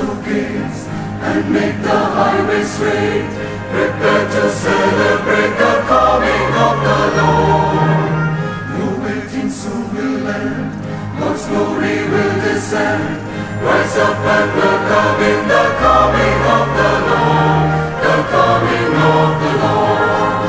O gates, and make the highway straight. Prepare to celebrate the coming of the Lord. No waiting soon will end, God's glory will descend. Rise up and welcome in the coming of the Lord, the coming of the Lord.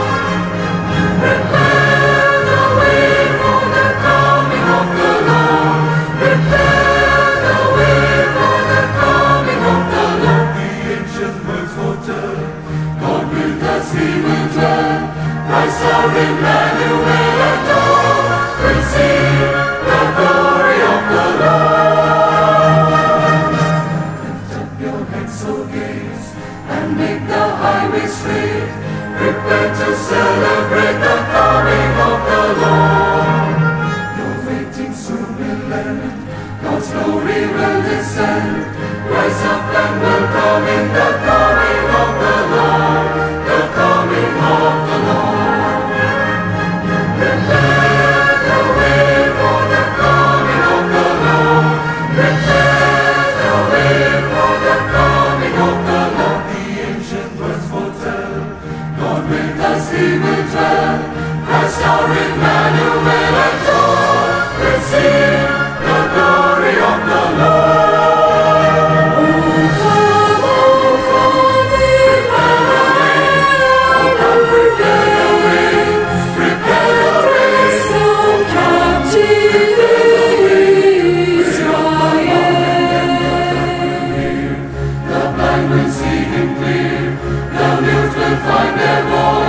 Prepare the way for the coming of the Lord. Prepare the way for the coming of the Lord. The ancient words foretell, God with us He will dwell. Christ our Emmanuel and all will see the glory of the Lord. Lift up your heads, O gates, and make the highway straight. Prepare to celebrate the coming of the Lord. Your waiting soon will end, God's glory will descend. Rise up and welcome in the coming of the Lord, the coming of the Lord. Prepare the way for the coming of the Lord. Prepare the way for the coming of the Lord. The ancient words foretell, God with us He will dwell. Christ our Emmanuel and all will see the glory of the Lord. Find their voice.